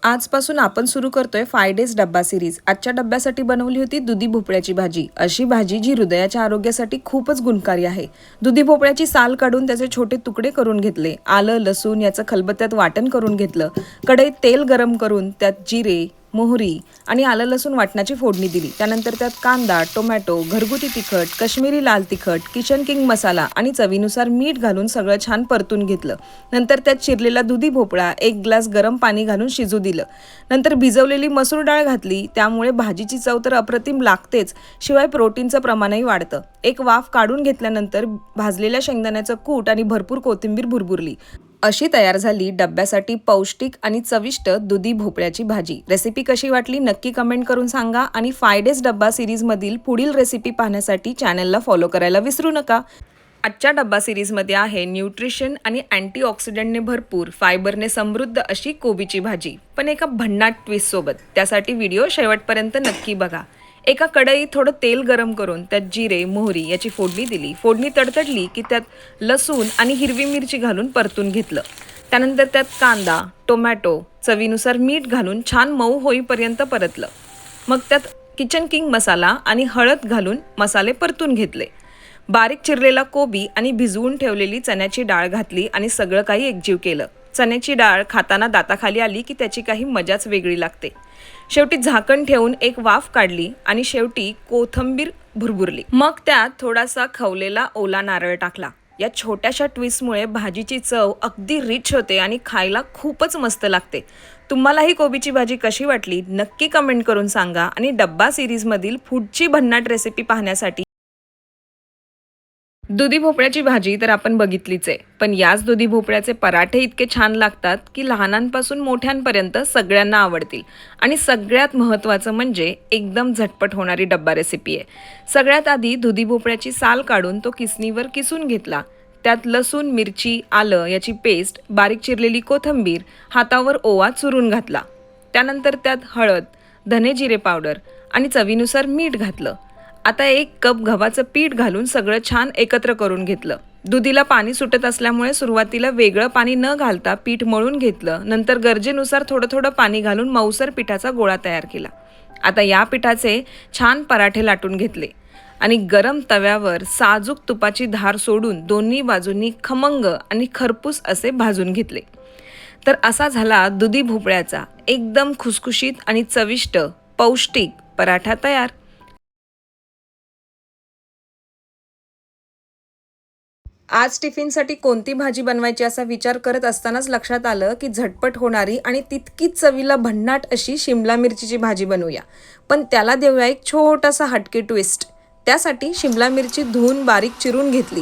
आजपासून आपण सुरू करतोय 5 डेज डब्बा सिरीज। आजच्या डब्यासाठी बनवली होती दुधी भोपळ्याची भाजी। अशी भाजी जी हृदयाच्या आरोग्यासाठी खूपच गुणकारी आहे। दुधी भोपळ्याची साल काढून त्याचे छोटे तुकडे करून घेतले। आलं लसूण याचं खलबत्त्यात वाटण करून घेतलं। कढईत तेल गरम करून त्यात जिरे, मोहरी आणि आलं लसूण वाटणाची फोडणी दिली। त्यानंतर त्यात कांदा, टोमॅटो, घरगुती तिखट, काश्मीरी लाल तिखट, किचन किंग मसाला आणि चवीनुसार मीठ घालून सगळं छान परतून घेतलं। नंतर त्यात चिरलेला दुधी भोपळा 1 ग्लास गरम पाणी घालून शिजू दिलं। नंतर भिजवलेली मसूर डाळ घातली। त्यामुळे भाजीची चव तर अप्रतिम लागतेच, शिवाय प्रोटीनचं प्रमाणही वाढतं। एक वाफ काढून घेतल्यानंतर भाजलेल्या शेंगदाण्याचं कूट आणि भरपूर कोथिंबीर भुरभुरली। अशी तयार झाली डब्यासाठी पौष्टिक आणि चविष्ट दुधी भोपळ्याची भाजी। रेसिपी कशी वाटली नक्की कमेंट करून सांगा आणि 5 डेज डब्बा सिरीजमधील पुढील रेसिपी पाहण्यासाठी चॅनलला फॉलो करायला विसरू नका। आजच्या डब्बा सिरीजमध्ये आहे न्यूट्रिशन आणि अँटीऑक्सिडंटने भरपूर, फायबरने समृद्ध अशी कोबीची भाजी, पण एका भन्नाट ट्विस्ट सोबत। त्यासाठी व्हिडिओ शेवटपर्यंत नक्की बघा। एका कढईत थोडं तेल गरम करून त्यात जिरे, मोहरी याची फोडणी दिली। फोडणी तडतडली की त्यात लसूण आणि हिरवी मिरची घालून परतून घेतलं। त्यानंतर त्यात कांदा, टोमॅटो, चवीनुसार मीठ घालून छान मऊ होईपर्यंत परतलं। मग त्यात किचन किंग मसाला आणि हळद घालून मसाले परतून घेतले। बारीक चिरलेला कोबी आणि भिजवून ठेवलेली चण्याची डाळ घातली आणि सगळं काही एकजीव केलं। चण्याची डाळ खाताना दाताखाली आली की त्याची काही मजाच वेगळी लागते। शेवटी झाकण ठेवून एक वाफ काढली आणि शेवटी कोथिंबीर भुरभुरली। मग त्यात थोडासा खवलेला ओला नारळ टाकला। या छोट्याशा ट्विस्टमुळे भाजीची चव अगदी रिच होते आणि खायला खूपच मस्त लागते। तुम्हालाही कोबीची भाजी कशी वाटली नक्की कमेंट करून सांगा आणि डब्बा सिरीजमधील पुढची भन्नाट रेसिपी पाहण्यासाठी दुधी भोपळ्याची भाजी तर आपण बघितलीच आहे, पण याच दुधी भोपळ्याचे पराठे इतके छान लागतात की लहानांपासून मोठ्यांपर्यंत सगळ्यांना आवडतील। आणि सगळ्यात महत्त्वाचं म्हणजे एकदम झटपट होणारी डब्बा रेसिपी आहे। सगळ्यात आधी दुधी भोपळ्याची साल काढून तो किसणीवर किसून घेतला। त्यात लसूण, मिरची, आलं याची पेस्ट, बारीक चिरलेली कोथिंबीर, हातावर ओवा चुरून घातला। त्यानंतर त्यात हळद, धने जिरे पावडर आणि चवीनुसार मीठ घातलं। आता 1 कप गव्हाचं पीठ घालून सगळं छान एकत्र करून घेतलं। दुधीला पाणी सुटत असल्यामुळे सुरुवातीला वेगळं पाणी न घालता पीठ मळून घेतलं। नंतर गरजेनुसार थोडं थोडं पाणी घालून मऊसर पिठाचा गोळा तयार केला। आता या पिठाचे छान पराठे लाटून घेतले आणि गरम तव्यावर साजूक तुपाची धार सोडून दोन्ही बाजूंनी खमंग आणि खरपूस असे भाजून घेतले। तर असा झाला दुधी भोपळ्याचा एकदम खुसखुशीत आणि चविष्ट पौष्टिक पराठा तयार। आज टिफिनसाठी कोणती भाजी बनवायची असा विचार करत असतानाच लक्षात आलं की झटपट होणारी आणि तितकीच चवीला भन्नाट अशी शिमला मिरचीची भाजी बनवूया, पण त्याला देऊया एक छोटासा हटके ट्विस्ट। त्यासाठी शिमला मिरची धुवून बारीक चिरून घेतली।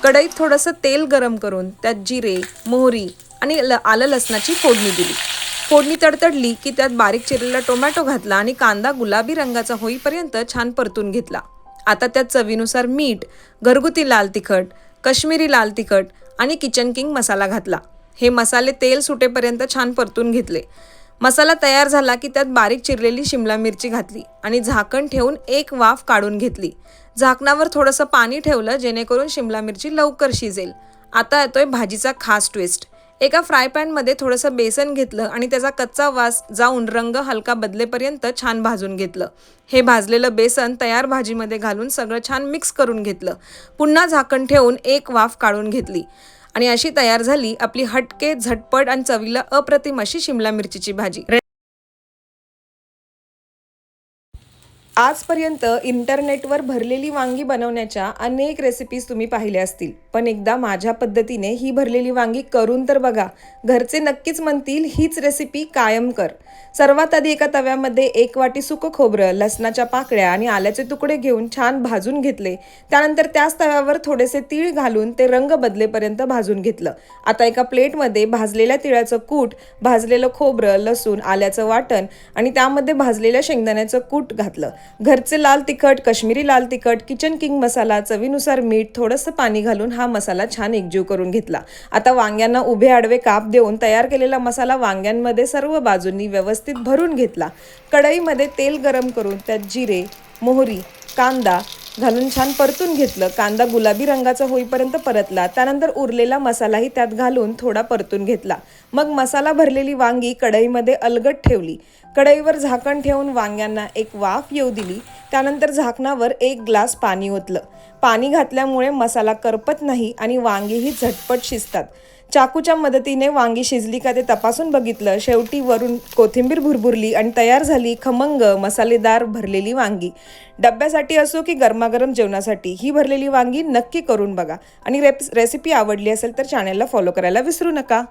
कढईत थोडंसं तेल गरम करून त्यात जिरे, मोहरी आणि आलं लसणाची फोडणी दिली। फोडणी तडतडली की त्यात बारीक चिरलेला टोमॅटो घातला आणि कांदा गुलाबी रंगाचा होईपर्यंत छान परतून घेतला। आता त्यात चवीनुसार मीठ, घरगुती लाल तिखट, काश्मीरी लाल तिखट आणि किचन किंग मसाला घातला। हे मसाले तेल सुटेपर्यंत छान परतून घेतले। मसाला तयार झाला की त्यात बारीक चिरलेली शिमला मिरची घातली आणि झाकण ठेवून 1 वाफ काढून घेतली। झाकणावर थोडंसं पाणी ठेवलं जेणेकरून शिमला मिरची लवकर शिजेल। आता येतोय भाजीचा खास ट्विस्ट। एका फ्राय पॅनमध्ये थोडंसं बेसन घेतलं आणि त्याचा कच्चा वास जाऊन रंग हलका बदलेपर्यंत छान भाजून घेतलं। हे भाजलेलं बेसन तयार भाजीमध्ये घालून सगळं छान मिक्स करून घेतलं। पुन्हा झाकण ठेवून 1 वाफ काढून घेतली आणि अशी तयार झाली आपली हटके, झटपट आणि चवीला अप्रतिम अशी शिमला मिरचीची भाजी। आजपर्यंत इंटरनेटवर भरलेली वांगी बनवण्याच्या अनेक रेसिपीज तुम्ही पाहिल्या असतील, पण एकदा माझ्या पद्धतीने ही भरलेली वांगी करून तर बघा। घरचे नक्कीच म्हणतील हीच रेसिपी कायम कर। सर्वात आधी एका तव्यामध्ये 1 वाटी सुकं खोबरं, लसणाच्या पाकळ्या आणि आल्याचे तुकडे घेऊन छान भाजून घेतले। त्यानंतर त्याच तव्यावर थोडेसे तीळ घालून ते रंग बदलेपर्यंत भाजून घेतलं। आता एका प्लेटमध्ये भाजलेल्या तिळाचं कूट, भाजलेलं खोबरं, लसूण, आल्याचं वाटण आणि त्यामध्ये भाजलेल्या शेंगदाण्याचं कूट घातलं। घरचे लाल तिखट, काश्मीरी लाल तिखट, किचन किंग मसाला, चवीनुसार मीठ, थोडंसं पाणी घालून हा मसाला छान एकजीव करून घेतला। आता वांग्यांना उभे आडवे काप देऊन तयार केलेला मसाला वांग्यांमध्ये सर्व बाजूंनी व्यवस्थित भरून घेतला। कढईमध्ये तेल गरम करून त्यात जिरे, मोहरी, कांदा, घालून छान परतून घेतलं. कांदा गुलाबी रंगाचा होईपर्यंत परतला. त्यानंतर उरलेला मसालाही त्यात घालून थोडा परतून घेतला. मग मसाला भरलेली वांगी कढईमध्ये अलगद ठेवली. कढईवर झाकण ठेवून वांग्यांना एक वाफ येऊ दिली. त्यानंतर झाकणावर 1 ग्लास पाणी ओतलं. पाणी घातल्यामुळे मसाला करपत नाही आणि वांगीही झटपट शिजतात. चाकूच्या मदतीने वांगी शिजली का ते तपासून बघितलं. शेवटी वरून कोथिंबीर भुरभुरली आणि तयार झाली खमंग मसालेदार भरलेली वांगी. डब्यासाठी असो की गरमागरम जेवणासाठी ही भरलेली वांगी नक्की करून बघा. आणि रेसिपी आवडली असेल तर चॅनलला फॉलो करायला विसरू नका.